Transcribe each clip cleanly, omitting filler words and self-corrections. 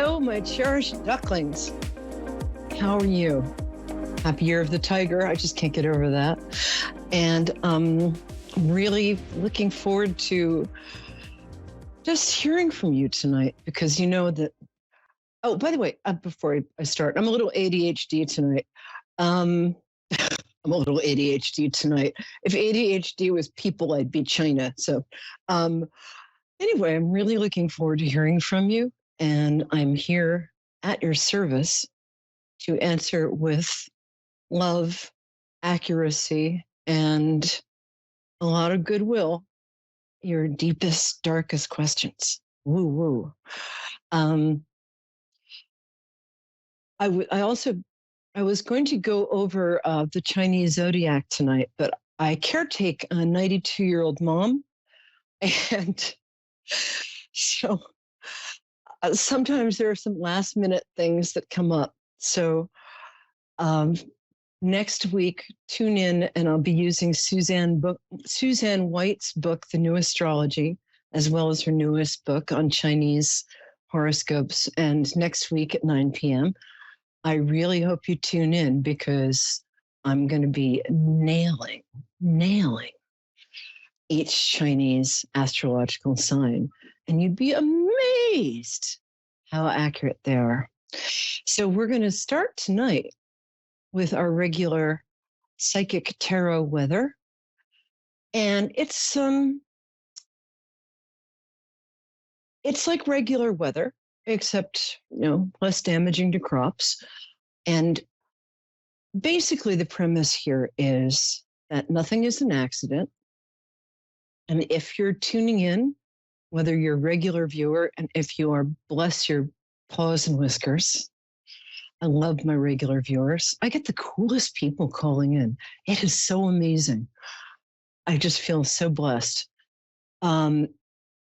Hello, my cherished ducklings. How are you? Happy Year of the Tiger. I just can't get over that. And really looking forward to just hearing from you tonight, because you know that. Oh, by the way, before I start, I'm a little ADHD tonight. I'm a little ADHD tonight. If ADHD was people, I'd be China. So anyway, I'm really looking forward to hearing from you. And I'm here at your service to answer with love, accuracy, and a lot of goodwill your deepest, darkest questions. Woo woo. I was going to go over the Chinese zodiac tonight, but I caretake a 92-year-old mom, and so sometimes there are some last minute things that come up. So next week, tune in, and I'll be using Suzanne White's book, The New Astrology, as well as her newest book on Chinese horoscopes. And next week at 9 p.m., I really hope you tune in, because I'm going to be nailing each Chinese astrological sign. And you'd be amazed how accurate they are. So we're going to start tonight with our regular psychic tarot weather. And it's like regular weather, except, less damaging to crops. And basically the premise here is that nothing is an accident. And if you're tuning in, whether you're a regular viewer, and if you are, bless your paws and whiskers, I love my regular viewers. I get the coolest people calling in. It is so amazing. I just feel so blessed. Where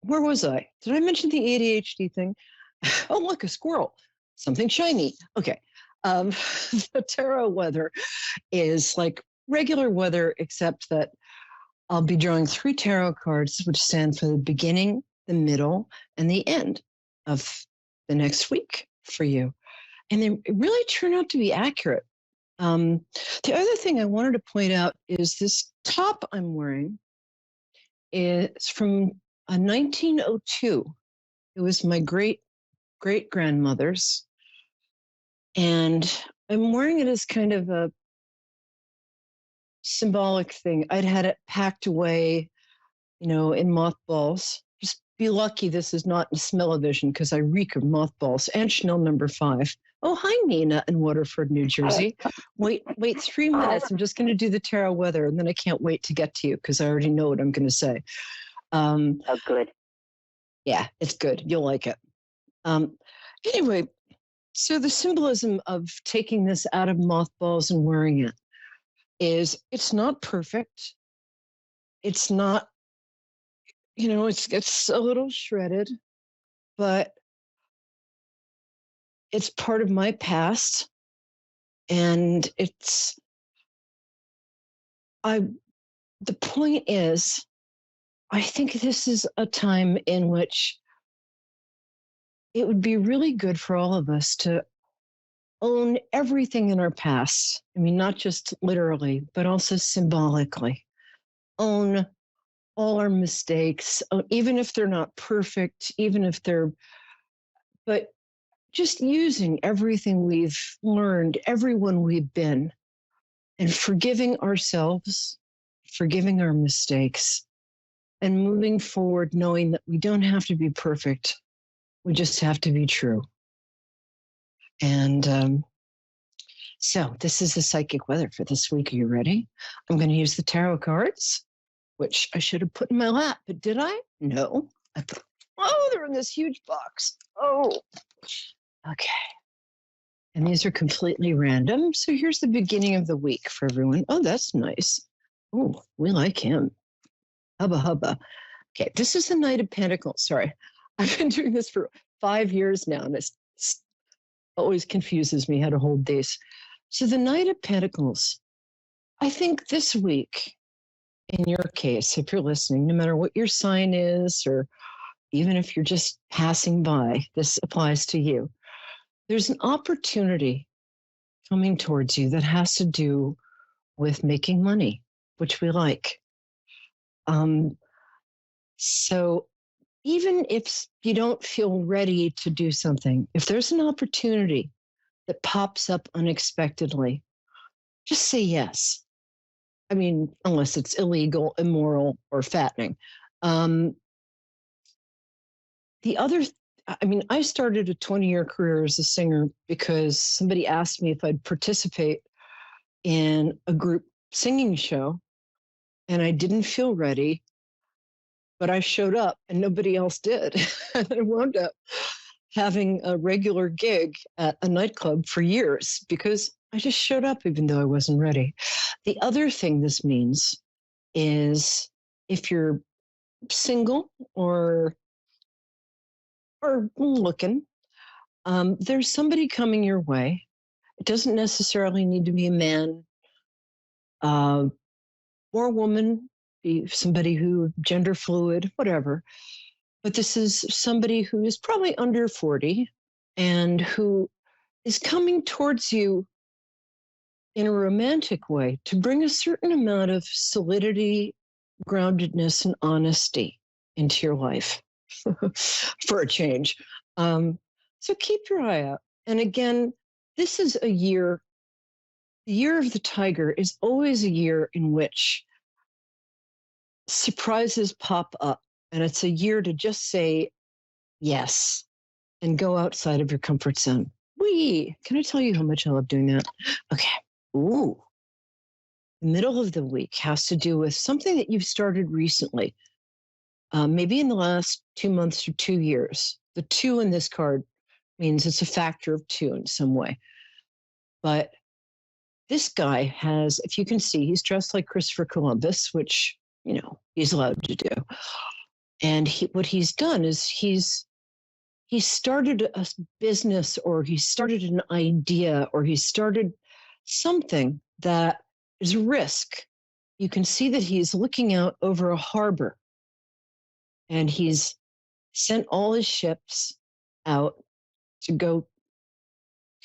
was I? Did I mention the ADHD thing? Oh, look, a squirrel. Something shiny. Okay. The tarot weather is like regular weather, except that I'll be drawing 3 tarot cards, which stand for the beginning, the middle, and the end of the next week for you. And they really turn out to be accurate. The other thing I wanted to point out is this top I'm wearing is from 1902. It was my great-grandmother's. And I'm wearing it as kind of a symbolic thing. I'd had it packed away, in mothballs. Just be lucky this is not in smell-o-vision, because I reek of mothballs. And Chanel number 5. Oh, hi, Nina in Waterford, New Jersey. Wait 3 minutes. I'm just going to do the tarot weather, and then I can't wait to get to you, because I already know what I'm going to say. Oh, good. Yeah, it's good. You'll like it. Anyway, so the symbolism of taking this out of mothballs and wearing it is, it's not perfect. It's not, it's a little shredded, but it's part of my past. And the point is, I think this is a time in which it would be really good for all of us to own everything in our past. I mean, not just literally, but also symbolically. Own all our mistakes, even if they're not perfect, but just using everything we've learned, everyone we've been, and forgiving ourselves, forgiving our mistakes, and moving forward knowing that we don't have to be perfect. We just have to be true. And so this is the psychic weather for this week. Are you ready? I'm going to use the tarot cards, which I should have put in my lap, but did I? No. They're in this huge box. Oh, okay. And these are completely random. So here's the beginning of the week for everyone. Oh, that's nice. Oh, we like him. Hubba hubba. Okay, this is the Knight of Pentacles. Sorry. I've been doing this for 5 years now, and it always confuses me how to hold these. So the Knight of Pentacles, I think this week, in your case, if you're listening, no matter what your sign is, or even if you're just passing by, this applies to you. there's an opportunity coming towards you that has to do with making money, which we like. Um, so even if you don't feel ready to do something, if there's an opportunity that pops up unexpectedly, just say yes. I mean, unless it's illegal, immoral, or fattening. Um, the other, I mean, I started a 20-year career as a singer because somebody asked me if I'd participate in a group singing show, and I didn't feel ready, but I showed up and nobody else did. And I wound up having a regular gig at a nightclub for years because I just showed up even though I wasn't ready. The other thing this means is if you're single or looking, there's somebody coming your way. It doesn't necessarily need to be a man uh, or a woman, be somebody who gender fluid, whatever. But this is somebody who is probably under 40 and who is coming towards you in a romantic way to bring a certain amount of solidity, groundedness, and honesty into your life for a change. So keep your eye out. And again, this is a year, the year of the tiger is always a year in which surprises pop up. And it's a year to just say yes and go outside of your comfort zone. Can I tell you how much I love doing that? Okay. Ooh. The middle of the week has to do with something that you've started recently, maybe in the last 2 months or 2 years. The two in this card means it's a factor of two in some way. But this guy has, if you can see, he's dressed like Christopher Columbus, which, he's allowed to do. And what he's done is he started a business, or he started an idea, or he started something that is risk. You can see that he's looking out over a harbor, and he's sent all his ships out to go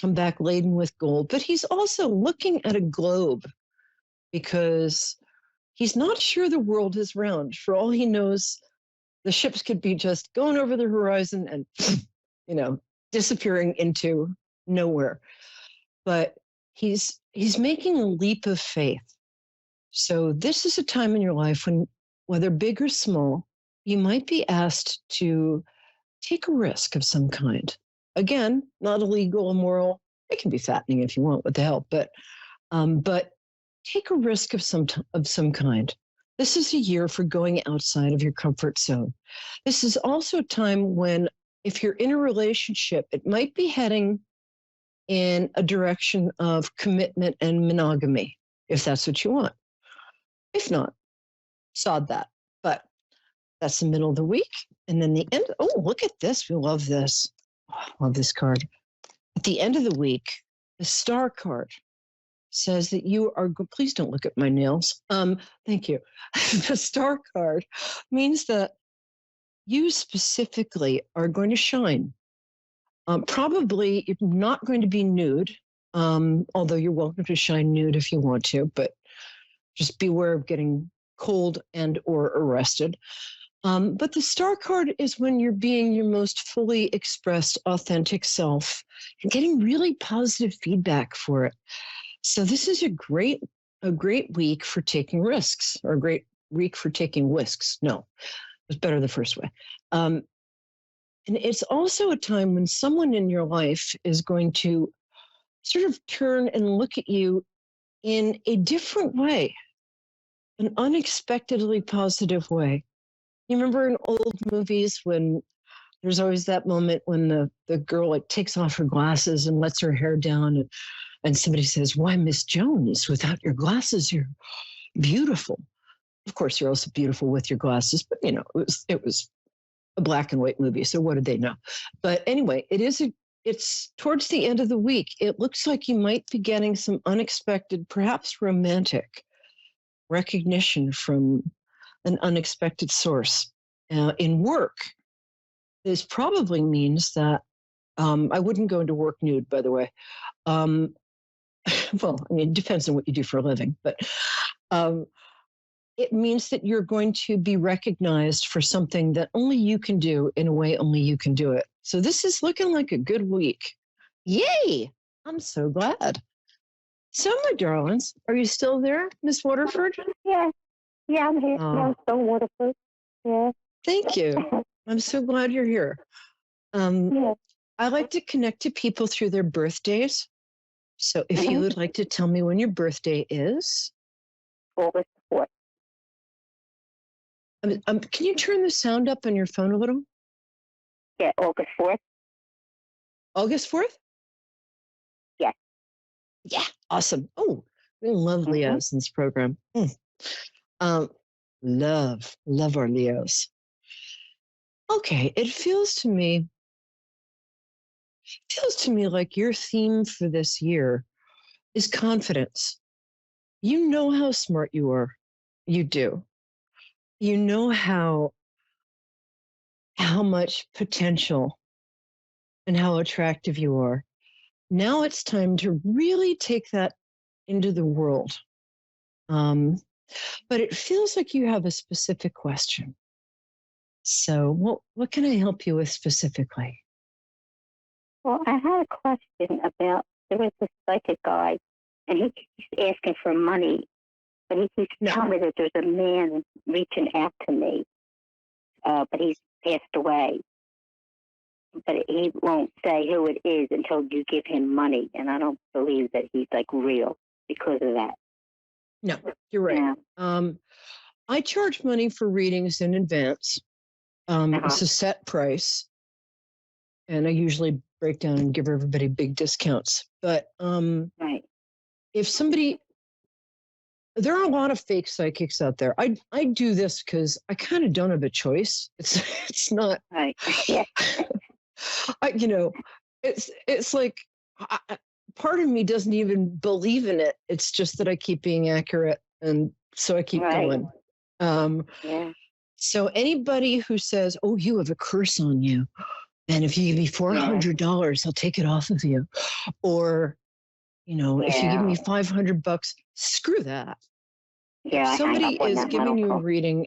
come back laden with gold. But he's also looking at a globe because he's not sure the world is round. For all he knows, the ships could be just going over the horizon and, disappearing into nowhere. But he's making a leap of faith. So this is a time in your life when, whether big or small, you might be asked to take a risk of some kind. Again, not illegal, immoral. It can be fattening if you want. What the hell? But take a risk of some kind. This is a year for going outside of your comfort zone. This is also a time when, if you're in a relationship, it might be heading in a direction of commitment and monogamy, if that's what you want. If not, sod that. But that's the middle of the week. And then the end. Oh, look at this. We love this. Oh, I love this card. At the end of the week, the star card says that you are, please don't look at my nails. Thank you. The star card means that you specifically are going to shine. Probably you're not going to be nude, although you're welcome to shine nude if you want to, but just beware of getting cold and or arrested. But the star card is when you're being your most fully expressed, authentic self and getting really positive feedback for it. So this is a great week for taking risks, or a great week for taking whisks. No, it was better the first way. And it's also a time when someone in your life is going to sort of turn and look at you in a different way, an unexpectedly positive way. You remember in old movies when there's always that moment when the girl takes off her glasses and lets her hair down, and somebody says, "Why, Miss Jones, without your glasses, you're beautiful." Of course, you're also beautiful with your glasses, but it was a black and white movie, so what did they know? But anyway, it's towards the end of the week. It looks like you might be getting some unexpected, perhaps romantic recognition from an unexpected source. In work, this probably means that I wouldn't go into work nude, by the way. Um, well, I mean, it depends on what you do for a living, but um, it means that you're going to be recognized for something that only you can do in a way only you can do it. So this is looking like a good week. Yay! I'm so glad. So, my darlings, are you still there, Miss Waterford? Yeah, yeah, I'm here. I'm so Waterford. Yeah. Thank you. I'm so glad you're here. Yeah. I like to connect to people through their birthdays. So if you would like to tell me when your birthday is. August 4th. Can you turn the sound up on your phone a little? Yeah, August 4th. August 4th? Yes. Yeah, awesome. Oh, we love Leos in this program. Love our Leos. Okay, it feels to me like your theme for this year is confidence. You know how smart you are. You do. You know how much potential and how attractive you are. Now it's time to really take that into the world. But it feels like you have a specific question. So what can I help you with specifically? Well, I had a question about, there was this psychic guy, and he keeps asking for money, but he keeps telling me that there's a man reaching out to me, but he's passed away. But he won't say who it is until you give him money, and I don't believe that he's like real because of that. No, you're right. Yeah. I charge money for readings in advance. It's a set price, and I usually break down and give everybody big discounts. But right. If somebody, there are a lot of fake psychics out there. I do this because I kind of don't have a choice. It's not right. Yeah. It's like part of me doesn't even believe in it. It's just that I keep being accurate, and so I keep going. Yeah. So anybody who says, "Oh, you have a curse on you, and if you give me $400, I'll take it off of you," or if you give me $500, screw that. Yeah, if somebody is giving you a reading,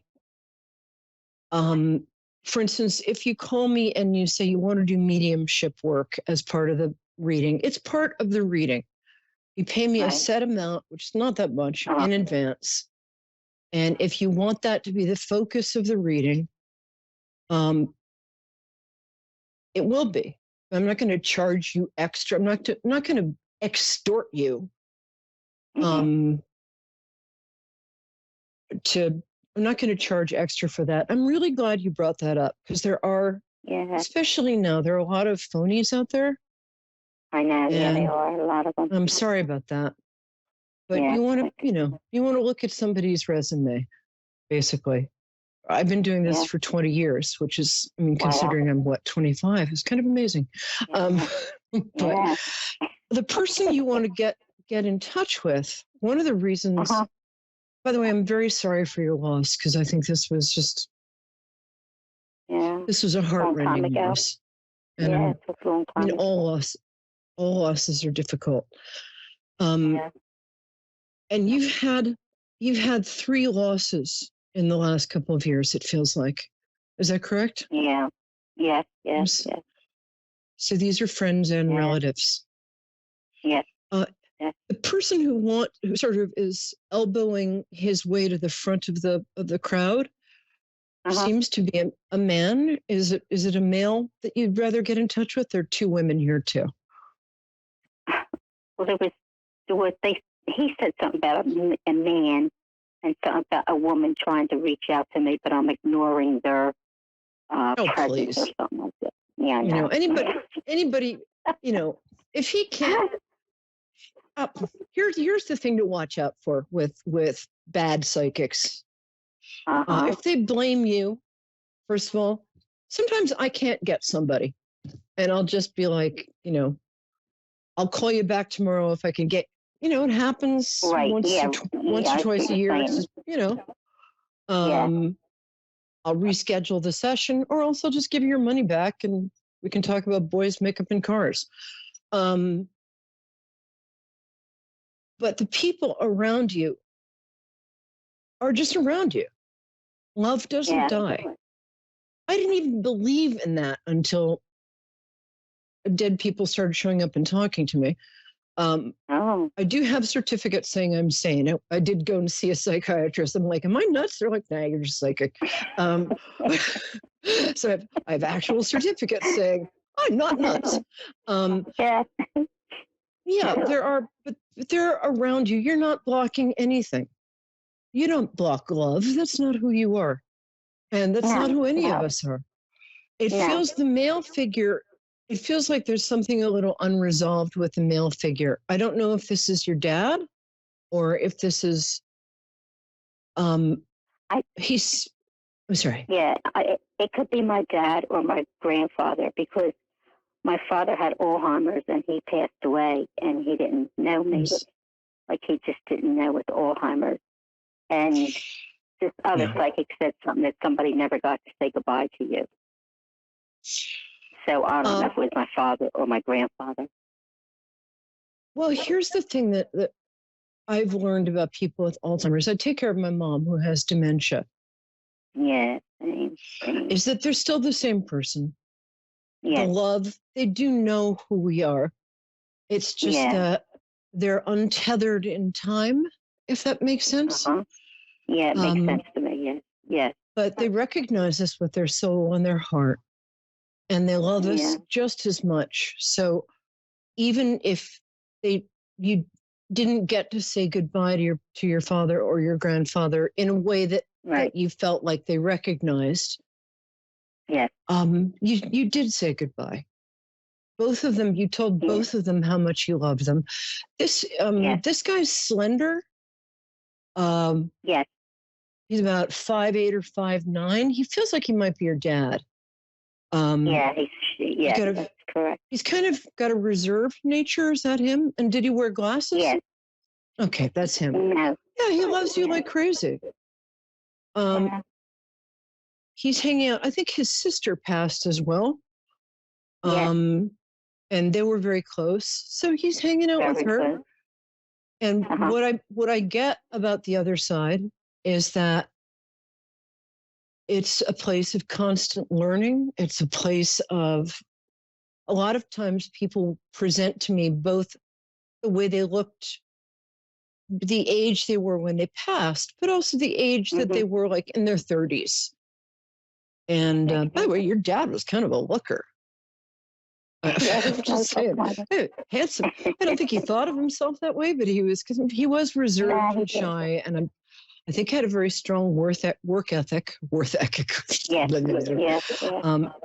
for instance, if you call me and you say you want to do mediumship work as part of the reading, it's part of the reading. You pay me a set amount, which is not that much, in advance. And if you want that to be the focus of the reading, it will be. I'm not going to charge you extra. I'm not going to extort you. I'm not going to charge extra for that. I'm really glad you brought that up, because there are, especially now, there are a lot of phonies out there. I know, there are a lot of them. I'm sorry about that. But you want to look at somebody's resume, basically. I've been doing this for 20 years, which is, considering I'm 25, is kind of amazing. But the person you want to get in touch with, one of the reasons, by the way, I'm very sorry for your loss, because I think this was just, this was a heart-rending loss. And it took a long time. all losses are difficult. And you've had 3 losses in the last couple of years, it feels like. Is that correct? Yeah. Yes. So these are friends and relatives. Yes. The person who sort of is elbowing his way to the front of the crowd seems to be a man. Is it a male that you'd rather get in touch with? There are 2 women here too. Well, he said something about a man and something about a woman trying to reach out to me, but I'm ignoring their presence or something like that. Yeah, I know. Anybody, if he can't. Here's the thing to watch out for with bad psychics. If they blame you, first of all, sometimes I can't get somebody, and I'll just be like, I'll call you back tomorrow if I can get. It happens once or twice a year. I'll reschedule the session, or else I'll just give you your money back and We can talk about boys, makeup, and cars. But the people around you are just around you. Love doesn't die. I didn't even believe in that until dead people started showing up and talking to me. I do have certificates saying I'm sane. I did go and see a psychiatrist. I'm like, am I nuts? They're like, nah, you're just psychic. So I have actual certificates saying I'm not nuts. Yeah, but they're around you. You're not blocking anything. You don't block love. That's not who you are. And that's not who any of us are. It feels the male figure, it feels like there's something a little unresolved with the male figure. I don't know if this is your dad or if this is, I'm sorry. Yeah, it could be my dad or my grandfather, because my father had Alzheimer's and he passed away and he didn't know me. Like he just didn't know with Alzheimer's. And this other psychic said something that somebody never got to say goodbye to you. So I don't know if it was my father or my grandfather. Well, here's the thing that I've learned about people with Alzheimer's. I take care of my mom who has dementia. Yeah. Is that they're still the same person. Yeah. The love, they do know who we are. It's just that they're untethered in time, if that makes sense. Yeah, it makes sense to me, yes. Yes. But they recognize us with their soul and their heart, and they love us just as much. So even if you didn't get to say goodbye to your father or your grandfather in a way that you felt like they recognized, you did say goodbye. Both of them, you told both of them how much you loved them. This guy's slender. He's about 5'8" or 5'9". He feels like he might be your dad. That's correct. He's kind of got a reserved nature. Is that him? And did he wear glasses? Yes. Okay, that's him. No. Yeah, he loves you like crazy. He's hanging out. I think his sister passed as well. And they were very close. So he's hanging out with her. Close. And what I get about the other side is that it's a place of constant learning. It's a place of, a lot of times people present to me both the way they looked, the age they were when they passed, but also the age that they were like in their 30s. And by the way, your dad was kind of a looker. I'm just saying, handsome. I don't think he thought of himself that way, but he was reserved and shy, and I think had a very strong work ethic. And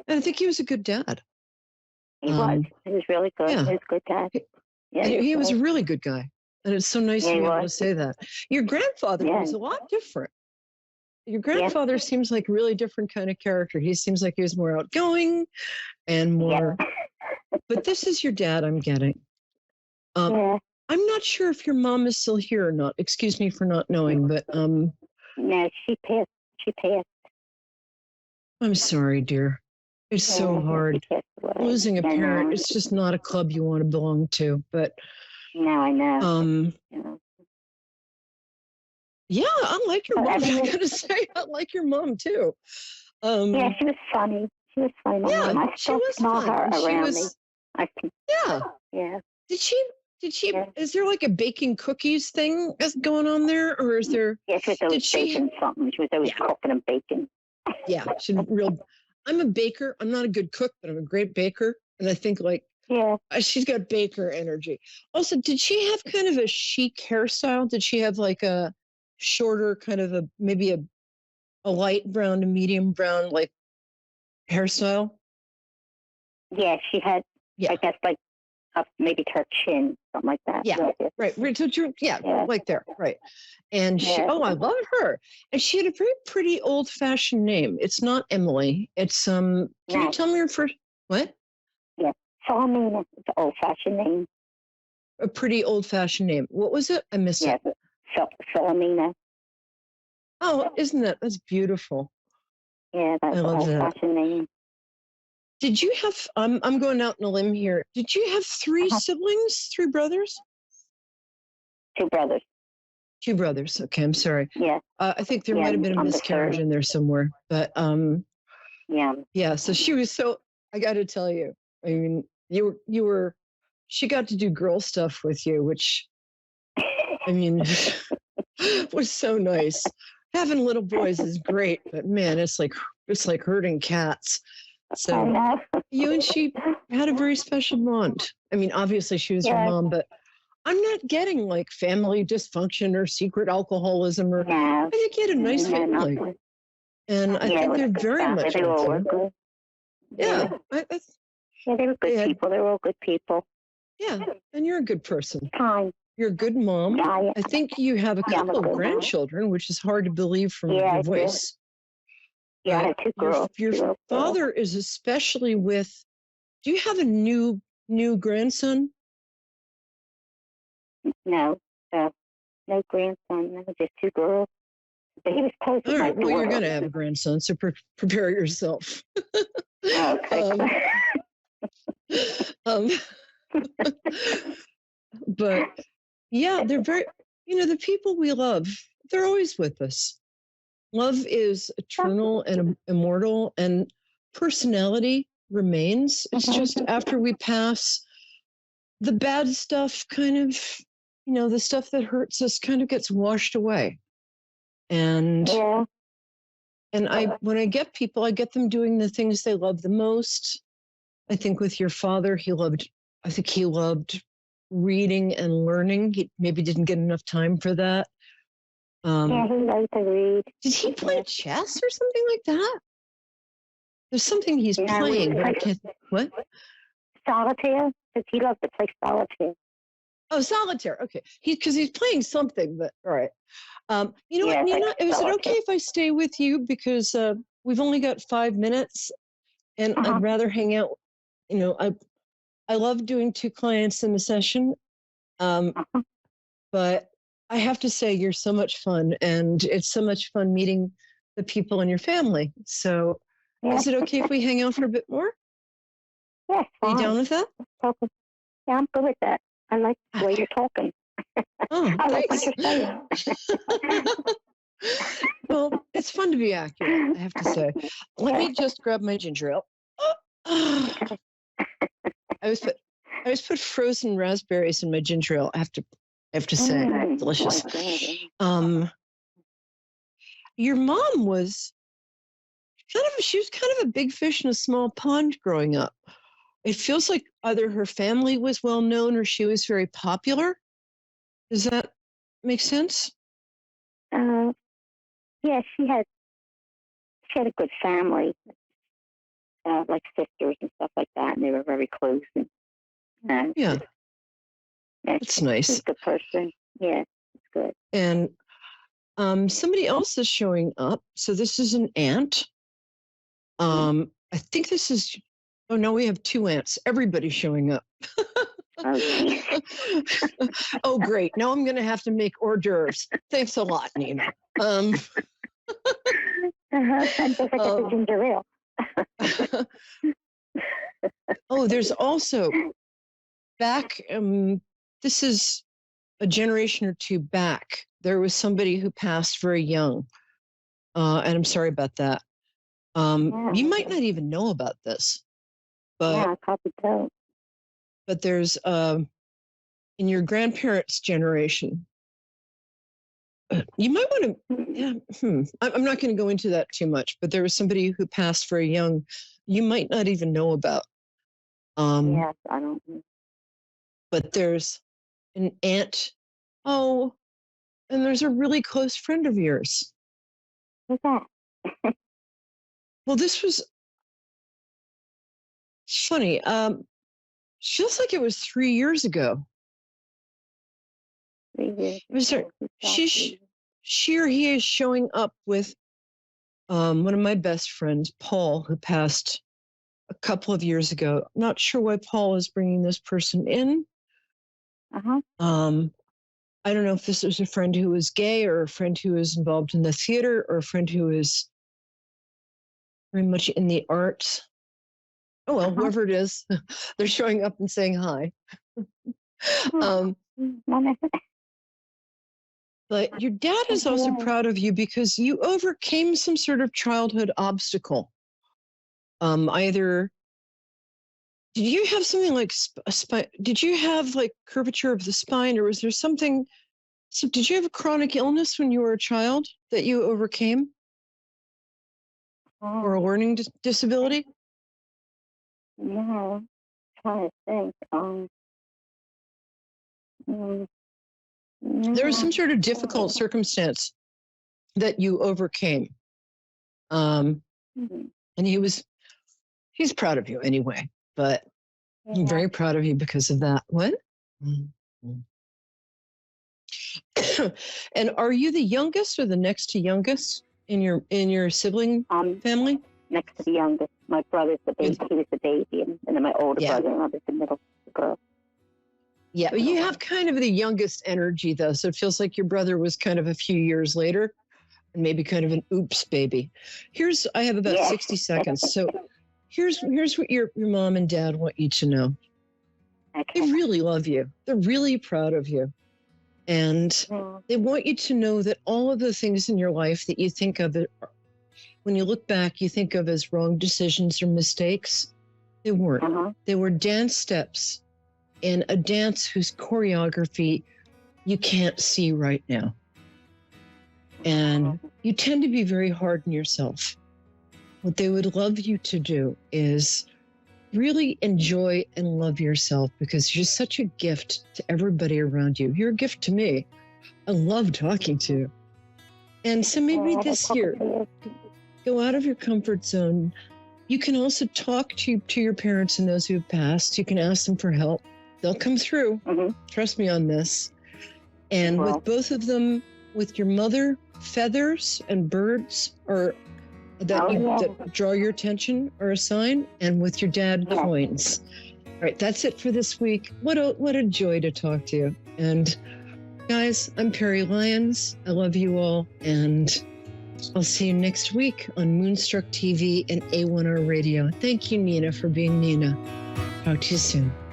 I think he was a good dad. He was. He was really good. Yeah. He was a good dad. He was a really good guy, and it's so nice to be able to say that. Your grandfather was a lot different. Your grandfather seems like a really different kind of character. He seems like he was more outgoing and more. But this is your dad I'm getting. I'm not sure if your mom is still here or not. Excuse me for not knowing, but no, she passed. She passed. I'm sorry, dear. It's so hard. Losing a parent, it's just not a club you want to belong to. But no, I know. Yeah, I like your mom. I gotta say, I like your mom too. Yeah, she was funny. She was funny. I she was saw her around me. Yeah. Did she? Is there like a baking cookies thing that's going on there, or is there? Yeah, she was always baking something. She was always cooking and baking. Yeah, I'm a baker. I'm not a good cook, but I'm a great baker, and I think she's got baker energy. Also, did she have kind of a chic hairstyle? Did she have like a shorter kind of maybe a light brown to medium brown like hairstyle? Yeah, she had. I guess like up maybe to her chin, something like that. Yeah, right. So like there, right. And she, I love her. And she had a very pretty old-fashioned name. It's not Emily. It's Can you tell me her first? What? Yeah, Philomena. It's an old-fashioned name. A pretty old-fashioned name. What was it? I missed it. Philomena. Oh, isn't that's beautiful? Yeah, that's an old-fashioned name. Did you have, I'm going out on a limb here. Did you have three Uh-huh. siblings, three brothers? Two brothers. Two brothers. Okay, I'm sorry. Yeah. I think there Yeah, might have been a I'm the miscarriage third. in there somewhere. But Yeah. yeah, so she was I got to tell you, I mean, she got to do girl stuff with you, which, I mean, was so nice. Having little boys is great, but man, it's like herding cats. I So know. you and she had a very special bond. I mean, obviously she was your Yeah. mom, but I'm not getting like family dysfunction or secret alcoholism or No. I think you had a nice No, family. nothing. And I Yeah, it think was they're a good very family. much They with all were you. good. Yeah. Yeah, they were good Yeah. people. They were all good people. Yeah. And you're a good person. Kind. You're a good mom. Yeah, I think you have a Yeah, I'm a couple of good mom. grandchildren, which is hard to believe from Yeah, I your do. voice. Yeah, I But had two girls. your Two little girls. father is especially with. Do you have a new grandson? No, no grandson. No, just two girls. But he was close All with my right. Well, you're daughter. going to have a grandson, so prepare yourself. Okay. um, but yeah, they're very. The people we love, they're always with us. Love is eternal and immortal, and personality remains. It's just after we pass, the bad stuff kind of, the stuff that hurts us kind of gets washed away. And Yeah. when I get people, I get them doing the things they love the most. I think with your father, I think he loved reading and learning. He maybe didn't get enough time for that. Yeah, he liked to read. Did he play chess or something like that? There's something he's No, playing, but I can't. What? Solitaire? Because he loved to play solitaire. Oh, solitaire. Okay. Because he's playing something, but all right. You know Yeah, what, Nina? like Is it solitaire. okay if I stay with you? Because we've only got 5 minutes and I'd rather hang out. I love doing 2 clients in a session. But I have to say, you're so much fun, and it's so much fun meeting the people in your family. So, Yeah. is it okay if we hang out for a bit more? Yeah, Are you down with that? Talking. Yeah, I'm good with that. I like the way you're talking. Oh, I like what thanks. you're saying. Well, it's fun to be accurate, I have to say. Let me just grab my ginger ale. I always put frozen raspberries in my ginger ale. I have to say, delicious. Your mom was she was kind of a big fish in a small pond growing up. It feels like either her family was well known or she was very popular. Does that make sense? Yeah, she had a good family, like sisters and stuff like that, and they were very close. And Yeah, yeah, it's nice. She's a good person. Yeah, it's good. And somebody else is showing up. So this is an aunt. I think this is. Oh no, we have 2 aunts. Everybody's showing up. Oh, great. Now I'm going to have to make hors d'oeuvres. Thanks a lot, Nina. Ginger ale. Oh, there's also back. This is a generation or 2 back. There was somebody who passed very young. And I'm sorry about that. You might not even know about this, but I probably don't. But there's in your grandparents' generation, you might want to. Yeah, I'm not going to go into that too much. But there was somebody who passed very young. You might not even know about. Yes, I don't know. But there's an aunt. Oh, and there's a really close friend of yours. Who's that? Well, this was funny. Feels like it was 3 years ago. 3 years. Was there, she or he is showing up with one of my best friends, Paul, who passed a couple of years ago. Not sure why Paul is bringing this person in. I don't know if this was a friend who was gay or a friend who was involved in the theater or a friend who is very much in the arts. Oh, well, Uh-huh. whoever it is, they're showing up and saying hi. Oh, Um, Mama. but your dad is also Okay. proud of you because you overcame some sort of childhood obstacle. Either did you have something like a spine? Did you have like curvature of the spine, or was there something? So, did you have a chronic illness when you were a child that you overcame, or a Oh, learning disability? no. Trying to think. Mm, There was some no. sort of difficult circumstance that you overcame. Um, Mm, and he's proud of you anyway, but I'm yeah. very proud of you because of that. What? Mhm. And are you the youngest or the next to youngest in your sibling family? Next to the youngest. My brother's the baby. He was the baby, and then my older Yeah. brother, and I was the middle girl. Yeah, you have kind of the youngest energy though, so it feels like your brother was kind of a few years later and maybe kind of an oops baby. I have about Yeah. 60 seconds. So here's what your mom and dad want you to know. They Okay. really love you. They're really proud of you. And Mm, they want you to know that all of the things in your life that you think of, when you look back, you think of as wrong decisions or mistakes, they weren't. uh-huh. They were dance steps in a dance whose choreography you can't see right now. And you tend to be very hard on yourself. What they would love you to do is really enjoy and love yourself because you're such a gift to everybody around you. You're a gift to me. I love talking to you. And so maybe this year, go out of your comfort zone. You can also talk to your parents and those who have passed. You can ask them for help. They'll come through. Mm-hmm. Trust me on this. And with both of them, with your mother, feathers and birds that draw your attention are a sign, and with your dad, coins. All right, that's it for this week. What a joy to talk to you. And guys, I'm Peri Lyons. I love you all, and I'll see you next week on Moonstruck TV and A1R Radio. Thank you, Nina, for being Nina. Talk to you soon.